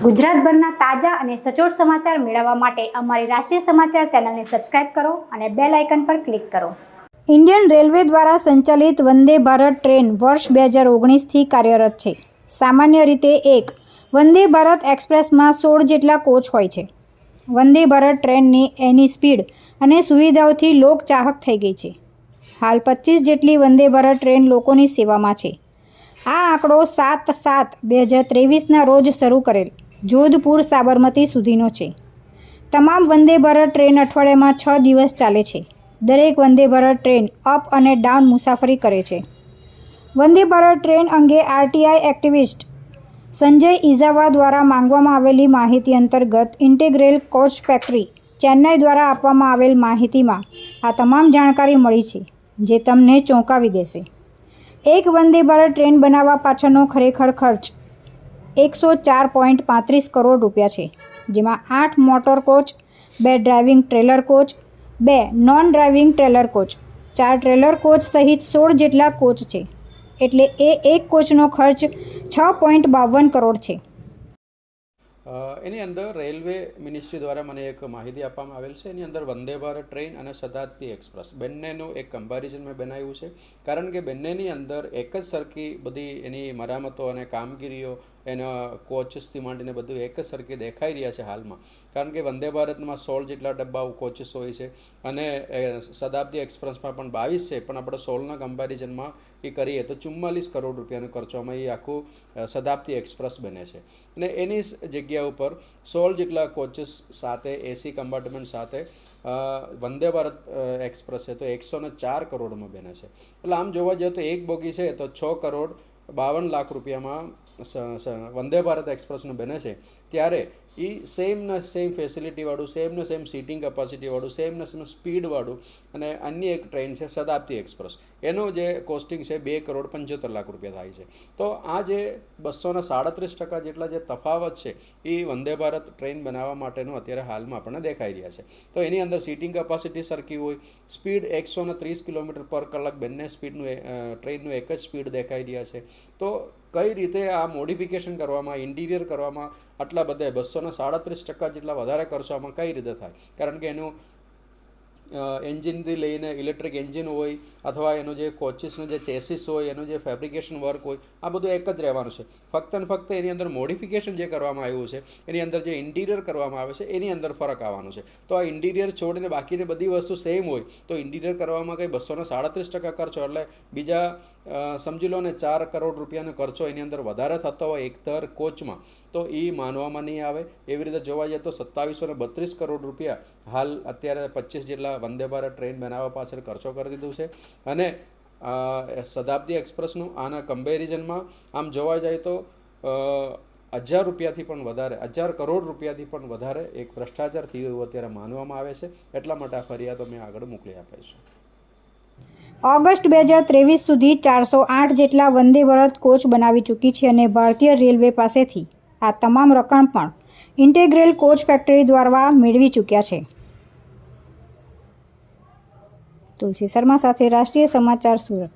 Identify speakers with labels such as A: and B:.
A: ગુજરાતભરના તાજા અને સચોટ સમાચાર મેળવવા માટે અમારી રાષ્ટ્રીય સમાચાર ચેનલને સબસ્ક્રાઇબ કરો અને બેલ આઇકન પર ક્લિક કરો। ઇન્ડિયન રેલવે દ્વારા સંચાલિત વંદે ભારત ટ્રેન વર્ષ 2019થી કાર્યરત છે। સામાન્ય રીતે એક વંદે ભારત એક્સપ્રેસમાં 16 જેટલા કોચ હોય છે। વંદે ભારત ટ્રેનની એની સ્પીડ અને સુવિધાઓથી લોકચાહક થઈ ગઈ છે। હાલ 25 જેટલી વંદે ભારત ટ્રેન લોકોની સેવામાં છે। આ આંકડો 7/7/2023ના રોજ શરૂ કરેલ જોધપુર સાબરમતી સુધીનો છે। તમામ વંદે ભારત ટ્રેન અઠવાડિયામાં 6 દિવસ ચાલે છે। દરેક વંદે ભારત ટ્રેન અપ અને ડાઉન મુસાફરી કરે છે। વંદે ભારત ટ્રેન અંગે આરટીઆઈ એક્ટિવિસ્ટ સંજય ઇઝાવા દ્વારા માંગવામાં આવેલી માહિતી અંતર્ગત ઇન્ટેગ્રેલ કોચ ફેક્ટરી ચેન્નાઈ દ્વારા આપવામાં આવેલ માહિતીમાં આ તમામ જાણકારી મળી છે, જે તમને ચોંકાવી દેશે। એક વંદે ભારત ટ્રેન બનાવવા પાછળનો ખરેખર ખર્ચ 104.35 કરોડ રૂપિયા છે, જેમાં 8 motor coach, 2 driving trailer coach, 2 non driving trailer coach, 4 trailer coach સહિત 16 જેટલા કોચ છે। એટલે એક કોચનો ખર્ચ 6.52 કરોડ છે।
B: એની અંદર રેલવે મિનિસ્ટ્રી દ્વારા મને એક માહિતી આપવામાં આવેલ છે। એની અંદર વંદે ભારત ટ્રેન અને શતાબ્દી એક્સપ્રેસ બંનેનું એક કમ્પેરિઝન મેં બનાવ્યું છે, કારણ કે બંનેની અંદર એક જ સરખી બધી એની મરામતો અને કામગીરીઓ એના કોચિસથી માંડીને બધું એક જ સરખી દેખાઈ રહ્યા છે હાલમાં। કારણ કે વંદે ભારતમાં 16 જેટલા ડબ્બાઓ કોચિસ હોય છે અને શતાબ્દી એક્સપ્રેસમાં પણ 22 છે, પણ આપણે 16ના કમ્પેરિઝનમાં એ કરીએ તો 44 કરોડ રૂપિયાનો ખર્ચોમાં એ આખું શતાબ્દી એક્સપ્રેસ બને છે। અને એની જગ્યા ઉપર 16 જેટલા કોચિસ સાથે એસી કમ્પાર્ટમેન્ટ સાથે વંદે ભારત એક્સપ્રેસ છે તો 104 કરોડમાં બને છે। એટલે આમ જોવા જઈએ તો એક બોગી છે તો 6.52 લાખ રૂપિયામાં વંદે ભારત એક્સપ્રેસનું બને છે। ત્યારે એ સેમ ફેસિલિટીવાળું, સેમ સીટિંગ કેપેસિટીવાળું, સેમ સ્પીડવાળું અને અન્ય એક ટ્રેન છે શતાબ્દી એક્સપ્રેસ, એનું જે કોસ્ટિંગ છે 2.75 લાખ રૂપિયા થાય છે। તો આ જે 237% જેટલા જે તફાવત છે એ વંદે ભારત ટ્રેન બનાવવા માટેનું અત્યારે હાલમાં આપણને દેખાઈ રહ્યા છે। તો એની અંદર સીટિંગ કેપેસિટી સરખી હોય, સ્પીડ 130 કિલોમીટર પર કલાક બંને સ્પીડનું ટ્રેનનું એક જ સ્પીડ દેખાઈ રહ્યા છે। તો કઈ રીતે આ મોડિફિકેશન કરવામાં, ઇન્ટિરિયર કરવામાં આટલા બધા 237% જેટલા વધારે ખર્ચોમાં કઈ રીતે થાય? કારણ કે એનું એન્જિનથી લઈને ઇલેક્ટ્રિક એન્જિન હોય અથવા એનું જે કોચિસનું જે ચેસિસ હોય, એનું જે ફેબ્રિકેશન વર્ક હોય, આ બધું એક જ રહેવાનું છે। ફક્ત ને ફક્ત એની અંદર મોડિફિકેશન જે કરવામાં આવ્યું છે, એની અંદર જે ઇન્ટિરિયર કરવામાં આવે છે એની અંદર ફરક આવવાનો છે। તો આ ઇન્ટિરિયર છોડીને બાકીની બધી વસ્તુ સેમ હોય તો ઇન્ટિરિયર કરવામાં કંઈ 237% ખર્ચો, એટલે બીજા સમજી લો ને 4 કરોડ રૂપિયાનો ખર્ચો એની અંદર વધારે થતો હોય એક દર કોચમાં, તો એ માનવામાં નહીં આવે। એવી રીતે જોવા જઈએ તો 2732 કરોડ રૂપિયા હાલ અત્યારે 25 જેટલા વંદે ભારત ટ્રેન બનાવવા પાછળ ખર્ચો કરી દીધું છે। અને શતાબ્દી એક્સપ્રેસનું આના કમ્પેરિઝનમાં આમ જોવા જાય તો 1000 રૂપિયાથી પણ વધારે, 1000 કરોડ રૂપિયાથી પણ વધારે એક ભ્રષ્ટાચાર થયો એવું અત્યારે માનવામાં આવે છે। એટલા માટે આ ફરિયાદો મેં આગળ મોકલી આપે છે।
A: ઓગસ્ટ 2023 સુધી 408 જેટલા વંદે ભારત કોચ બનાવી ચૂકી છે અને ભારતીય રેલવે પાસેથી આ તમામ રકમ પણ ઇન્ટેગ્રેલ કોચ ફેક્ટરી દ્વારા મેળવી ચૂક્યા છે। તુલસી શર્મા સાથે રાષ્ટ્રીય સમાચાર, સુરત।